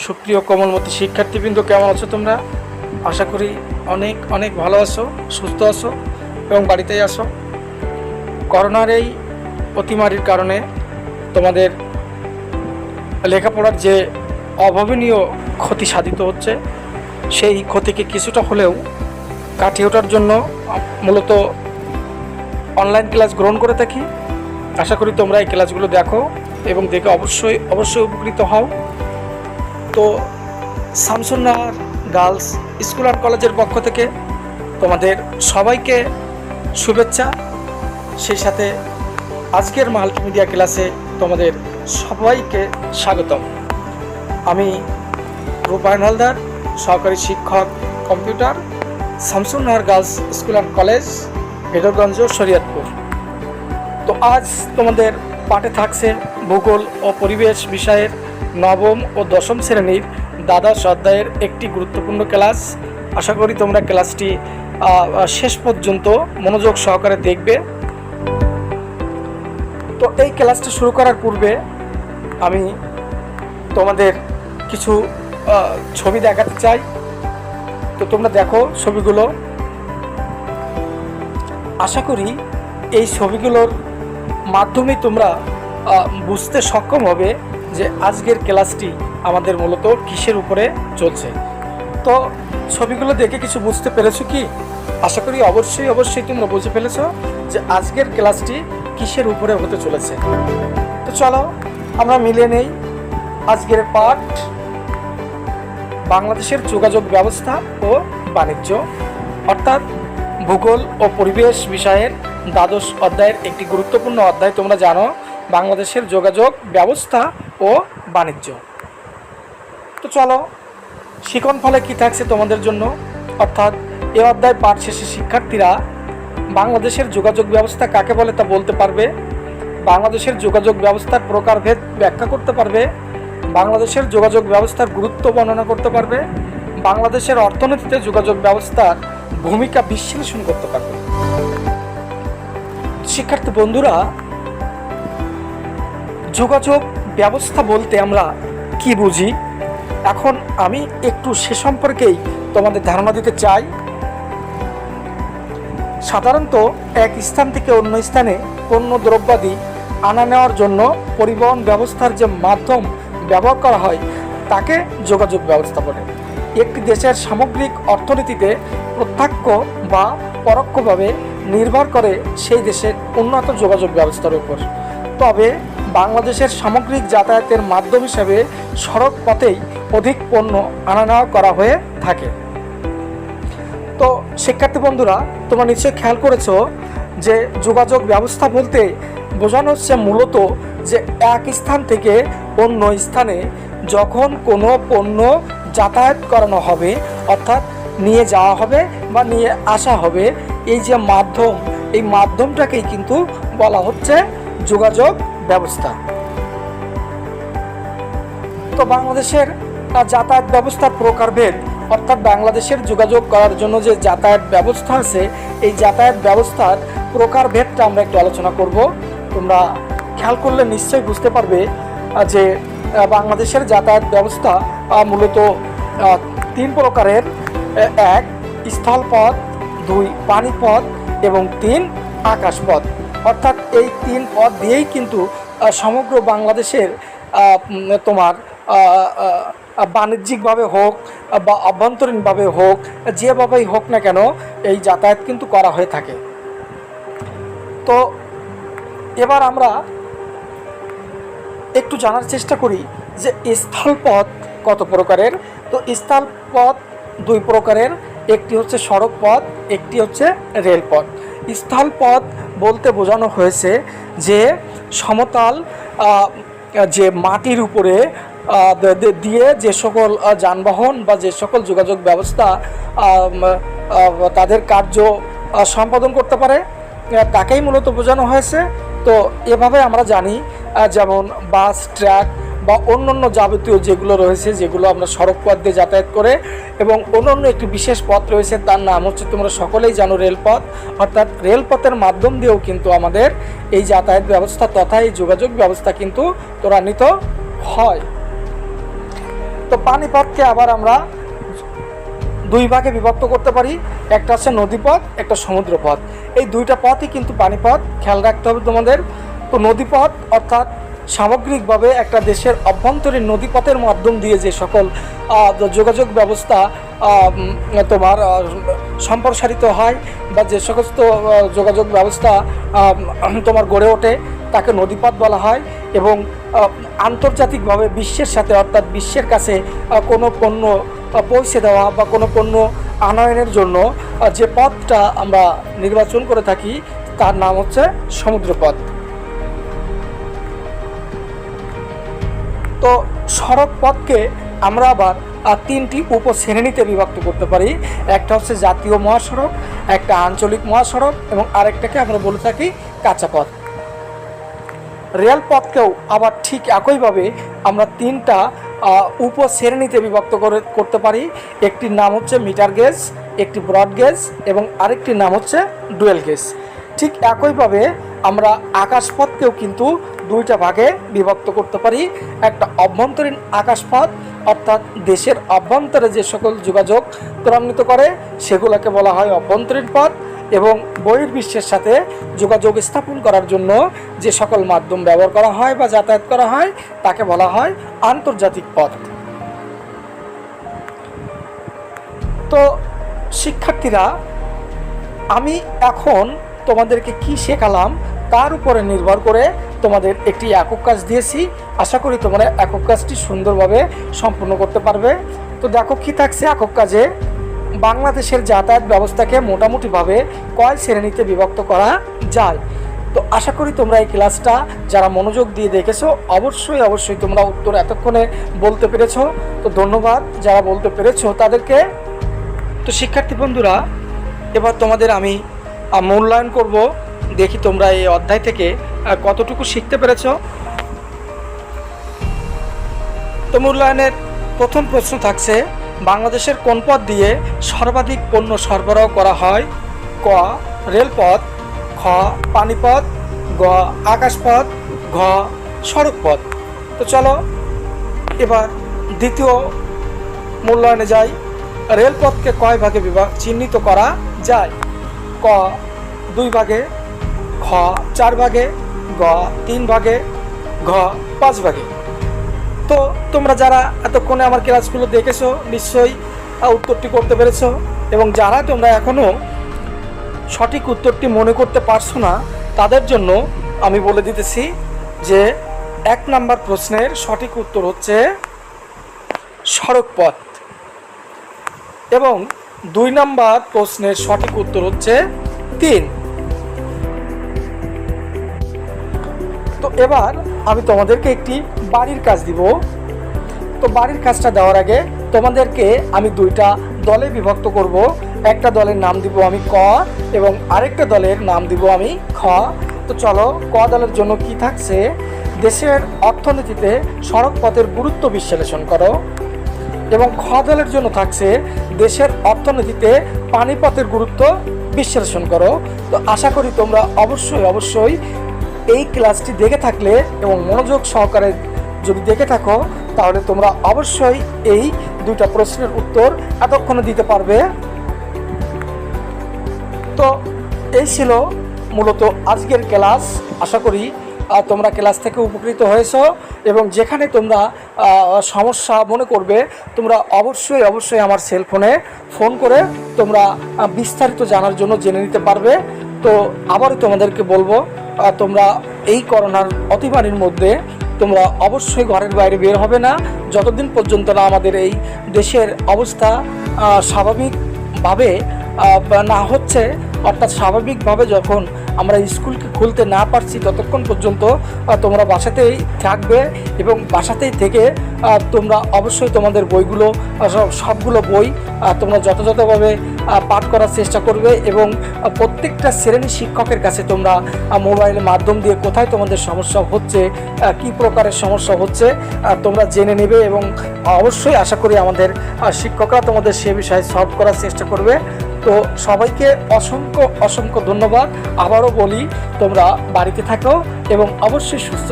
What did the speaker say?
সুপ্রিয় কোমলমতি শিক্ষার্থীবৃন্দ, কেমন আছো তোমরা? আশা করি অনেক অনেক ভালো আছো, সুস্থ আছো এবং বাড়িতেই আছো। করোনার এই অতিমারির কারণে তোমাদের লেখাপড়ার যে অভাবনীয় ক্ষতি সাধিত হচ্ছে, সেই ক্ষতিকে কিছুটা হলেও কাটিয়ে ওঠার জন্য মূলত অনলাইন ক্লাস গ্রহণ করে থাকি। আশা করি তোমরা এই ক্লাসগুলো দেখো এবং দেখে অবশ্যই উপকৃত হও। তো শামসুন্নাহার গার্লস স্কুল অ্যান্ড কলেজের পক্ষ থেকে তোমাদের সবাইকে শুভেচ্ছা, সেই সাথে আজকের মাল্টিমিডিয়া ক্লাসে তোমাদের সবাইকে স্বাগতম। আমি রূপায়ণ হালদার, সহকারী শিক্ষক computer, Shamsunnahar girls school and college, Bhedarganj, Shariatpur. তো আজ তোমাদের পাঠে থাকছে ভূগোল ও পরিবেশ বিষয়ের নবম ও দশম শ্রেণীর দ্বাদশ অধ্যায়ের একটি গুরুত্বপূর্ণ ক্লাস। আশা করি তোমরা ক্লাসটি শেষ পর্যন্ত মনোযোগ সহকারে দেখবে। তো এই ক্লাসটি শুরু করার পূর্বে আমি তোমাদের কিছু ছবি দেখাতে চাই। তো তোমরা দেখো ছবিগুলো। আশা করি এই ছবিগুলোর মাধ্যমে তোমরা বুঝতে সক্ষম হবে যে আজকের ক্লাসটি আমাদের মূলত কিসের উপরে চলছে। তো ছবিগুলো দেখে কিছু বুঝতে পেরেছো কি? আশা করি অবশ্যই তোমরা বুঝে ফেলেছো যে আজকের ক্লাসটি কিসের উপরে হতে চলেছে। তো চলো আমরা মিলিয়ে নেই আজকের পাঠ, বাংলাদেশের যোগাযোগ ব্যবস্থা ও বাণিজ্য, অর্থাৎ ভূগোল ও পরিবেশ বিষয়ের দ্বাদশ অধ্যায়ের একটি গুরুত্বপূর্ণ অধ্যায়। তোমরা জানো বাংলাদেশের যোগাযোগ ব্যবস্থা ও বাণিজ্য। তো চলো শিখন ফলে কী থাকছে তোমাদের জন্য, অর্থাৎ এ অধ্যায় পাঠ শেষে শিক্ষার্থীরা বাংলাদেশের যোগাযোগ ব্যবস্থা কাকে বলে তা বলতে পারবে, বাংলাদেশের যোগাযোগ ব্যবস্থার প্রকারভেদ ব্যাখ্যা করতে পারবে, বাংলাদেশের যোগাযোগ ব্যবস্থার গুরুত্ব বর্ণনা করতে পারবে, বাংলাদেশের অর্থনীতিতে যোগাযোগ ব্যবস্থার ভূমিকা বিশ্লেষণ করতে পারবে। শিক্ষার্থী বন্ধুরা, যোগাযোগ ব্যবস্থা বলতে আমরা কি বুঝি, এখন আমি একটু সে সম্পর্কেই তোমাদের ধারণা দিতে চাই। সাধারণত এক স্থান থেকে অন্য স্থানে পণ্য দ্রব্যাদি আনা নেওয়ার জন্য পরিবহন ব্যবস্থার যে মাধ্যম ব্যবহার করা হয় তাকে যোগাযোগ ব্যবস্থা বলে। একটি দেশের সামগ্রিক অর্থনীতিতে প্রত্যক্ষ বা পরোক্ষভাবে নির্ভর করে সেই দেশের উন্নত যোগাযোগ ব্যবস্থার উপর। তবে বাংলাদেশের সামগ্রিক যাতায়াতের মাধ্যম হিসেবে সড়ক পথেই অধিক পণ্য আনা নেওয়া করা হয়ে থাকে। তো শিক্ষার্থী বন্ধুরা, তোমরা নিশ্চয়ই খেয়াল করেছো যে যোগাযোগ ব্যবস্থা বলতে বোঝানো হচ্ছে মূলত যে এক স্থান থেকে অন্য স্থানে যখন কোনো পণ্য যাতায়াত করানো হবে, অর্থাৎ নিয়ে যাওয়া হবে বা নিয়ে আসা হবে, এই যে মাধ্যম, এই মাধ্যমটাকেই কিন্তু বলা হচ্ছে যোগাযোগ ব্যবস্থা। তো বাংলাদেশের যাতায়াত ব্যবস্থার প্রকারভেদ, অর্থাৎ বাংলাদেশের যোগাযোগ করার জন্য যে যাতায়াত ব্যবস্থা আছে, এই যাতায়াত ব্যবস্থার প্রকারভেদটা আমরা একটু আলোচনা করব। তোমরা খেয়াল করলে নিশ্চয়ই বুঝতে পারবে যে বাংলাদেশের যাতায়াত ব্যবস্থা মূলত তিন প্রকারের: এক স্থলপথ, দুই পানিপথ এবং তিন আকাশপথ। অর্থাৎ এই তিন পথ দিয়েই কিন্তু সমগ্র বাংলাদেশের তোমার বাণিজ্যিকভাবে হোক বা অভ্যন্তরীণভাবে হোক, যেভাবেই হোক না কেন, এই যাতায়াত কিন্তু করা হয়ে থাকে। তো এবার আমরা একটু জানার চেষ্টা করি যে স্থলপথ কত প্রকারের। তো স্থলপথ দুই প্রকারের, একটি হচ্ছে সড়ক পথ, একটি হচ্ছে রেলপথ। স্থলপথ বলতে বোঝানো হয়েছে যে সমতল যে মাটির উপরে দিয়ে যে সকল যানবাহন বা যে সকল যোগাযোগ ব্যবস্থা তাদের কার্য সম্পাদন করতে পারে তাকেই মূলত বোঝানো হয়েছে। তো এভাবে আমরা জানি যেমন বাস, ট্রাক বা অন্যান্য যাবতীয় যেগুলো রয়েছে, যেগুলো আমরা সড়ক পথ দিয়ে যাতায়াত করে, এবং অন্যান্য একটি বিশেষ পথ রয়েছে, তার নাম হচ্ছে তোমরা সকলেই জানো রেলপথ। অর্থাৎ রেলপথের মাধ্যম দিয়েও কিন্তু আমাদের এই যাতায়াত ব্যবস্থা তথা এই যোগাযোগ ব্যবস্থা কিন্তু ত্বরান্বিত হয়। তো পানিপথকে আবার আমরা দুই ভাগে বিভক্ত করতে পারি, একটা হচ্ছে নদীপথ, একটা সমুদ্রপথ। এই দুইটা পথই কিন্তু পানিপথ, খেয়াল রাখতে হবে তোমাদের। তো নদীপথ অর্থাৎ সামগ্রিকভাবে একটা দেশের অভ্যন্তরীণ নদীপথের মাধ্যম দিয়ে যে সকল যোগাযোগ ব্যবস্থা তোমার সম্প্রসারিত হয় বা যে সমস্ত যোগাযোগ ব্যবস্থা তোমার গড়ে ওঠে তাকে নদীপথ বলা হয়। এবং আন্তর্জাতিকভাবে বিশ্বের সাথে অর্থাৎ বিশ্বের কাছে কোনো পণ্য পৌঁছে দেওয়া বা কোনো পণ্য আনয়নের জন্য যে পথটা আমরা নির্বাচন করে থাকি তার নাম হচ্ছে সমুদ্রপথ। তো সড়ক পথকে আমরা আবার তিনটি উপশ্রেণীতে বিভক্ত করতে পারি। একটা হচ্ছে জাতীয় মহাসড়ক, একটা আঞ্চলিক মহাসড়ক এবং আরেকটাকে আমরা বলে থাকি কাঁচা পথ। রেলপথকেও আবার ঠিক একইভাবে আমরা তিনটা উপশ্রেণীতে বিভক্ত করতে পারি। একটির নাম হচ্ছে মিটার গেজ, একটি ব্রড গেজ এবং আরেকটির নাম হচ্ছে ডুয়েল গেজ। ঠিক একইভাবে আমরা আকাশপথকেও কিন্তু দুইটা ভাগে বিভক্ত করতে পারি। একটা অভ্যন্তরীণ আকাশপথ অর্থাৎ দেশের অভ্যন্তরে যে সকল যোগাযোগ ত্বরান্বিত করে সেগুলোকে বলা হয় অভ্যন্তরীণ পথ, এবং বহির্বিশ্বের সাথে যোগাযোগ স্থাপন করার জন্য যে সকল মাধ্যম ব্যবহার করা হয় বা যাতায়াত করা হয় তাকে বলা হয় আন্তর্জাতিক পথ। তো শিক্ষার্থীরা, আমি এখন তোমাদেরকে কি শেখালাম তার উপরে নির্ভর করে তোমাদের একটি একক কাজ দিয়েছি। আশা করি তোমরা একক কাজটি সুন্দরভাবে সম্পূর্ণ করতে পারবে। তো দেখো কি থাকছে একক কাজে, বাংলাদেশের যাতায়াত ব্যবস্থাকে মোটামুটিভাবে কয় শ্রেণীতে বিভক্ত করা যায়। তো আশা করি তোমরা এই ক্লাসটা যারা মনোযোগ দিয়ে দেখেছো অবশ্যই তোমরা উত্তর এতক্ষণে বলতে পেরেছো। তো ধন্যবাদ যারা বলতে পেরেছো তাদেরকে। তো শিক্ষার্থী বন্ধুরা, এবার তোমাদের আমি মূল্যায়ন করব, দেখি তোমরা এই অধ্যায় থেকে কতটুকু শিখতে পেরেছো। তো মূল্যায়নের প্রথম প্রশ্ন থাকছে, বাংলাদেশের কোন পথ দিয়ে সর্বাধিক পণ্য সরবরাহ করা হয়? ক রেলপথ, খ পানিপথ, গ আকাশপথ, ঘ সড়কপথ। তো চলো এবার দ্বিতীয় মূল্যায়নে যাই। রেলপথকে কয় ভাগে চিহ্নিত করা যায়? ক 2 ভাগে, খ 4 ভাগে, গ 3 ভাগে, ঘ 5 ভাগে। তো তোমরা যারা এতক্ষণে আমার ক্লাসগুলো দেখেছো নিশ্চয়ই উত্তরটি করতে পেরেছো, এবং যারা তোমরা এখনও সঠিক উত্তরটি মনে করতে পারছো না তাদের জন্য আমি বলে দিতেছি যে 1 নম্বর প্রশ্নের সঠিক উত্তর হচ্ছে সড়কপথ, এবং 2 নম্বর প্রশ্নের সঠিক উত্তর হচ্ছে 3। তো এবার আমি তোমাদেরকে একটি বাড়ির কাজ দিব। তো বাড়ির কাজটা দেওয়ার আগে তোমাদেরকে আমি 2টা দলে বিভক্ত করব। একটা দলের নাম দিব আমি ক এবং আরেকটা দলের নাম দিব আমি খ। তো চলো, ক দলের জন্য কি থাকছে, দেশের অর্থনীতিতে সড়ক পথের গুরুত্ব বিশ্লেষণ করো, এবং খ দলের জন্য থাকছে দেশের অর্থনীতিতে পানিপথের গুরুত্ব বিশ্লেষণ করো। তো আশা করি তোমরা অবশ্যই এই ক্লাসটি দেখে থাকলে এবং মনোযোগ সহকারে যদি দেখে থাকো তাহলে তোমরা অবশ্যই এই 2টা প্রশ্নের উত্তর এতক্ষণে দিতে পারবে। তো এই ছিল মূলত আজকের ক্লাস। আশা করি তোমরা ক্লাস থেকে উপকৃত হয়েছো, এবং যেখানে তোমরা সমস্যা মনে করবে তোমরা অবশ্যই আমার সেলফোনে ফোন করে তোমরা বিস্তারিত জানার জন্য জেনে নিতে পারবে। তো আবারও তোমাদেরকে বলবো, তোমরা এই করোনার অতিমারির মধ্যে তোমরা অবশ্যই ঘরের বাইরে বের হবে না যতদিন পর্যন্ত না আমাদের এই দেশের অবস্থা স্বাভাবিকভাবে না হচ্ছে, অর্থাৎ স্বাভাবিকভাবে যখন আমরা স্কুলকে খুলতে না পারছি ততক্ষণ পর্যন্ত তোমরা বাসাতেই থাকবে, এবং বাসাতেই থেকে তোমরা অবশ্যই তোমাদের বইগুলো সবগুলো বই তোমরা যথাযথভাবে পাঠ করার চেষ্টা করবে, এবং প্রত্যেকটা শ্রেণী শিক্ষকের কাছে তোমরা মোবাইলের মাধ্যম দিয়ে কোথায় তোমাদের সমস্যা হচ্ছে, কি প্রকারের সমস্যা হচ্ছে তোমরা জেনে নেবে, এবং অবশ্যই আশা করি আমাদের শিক্ষকরা তোমাদের সে বিষয়ে সলভ করার চেষ্টা করবে। তো সবাইকে অসংখ্য ধন্যবাদ। আবারও বলি, তোমরা বাড়িতে থাকো এবং অবশ্যই সুস্থ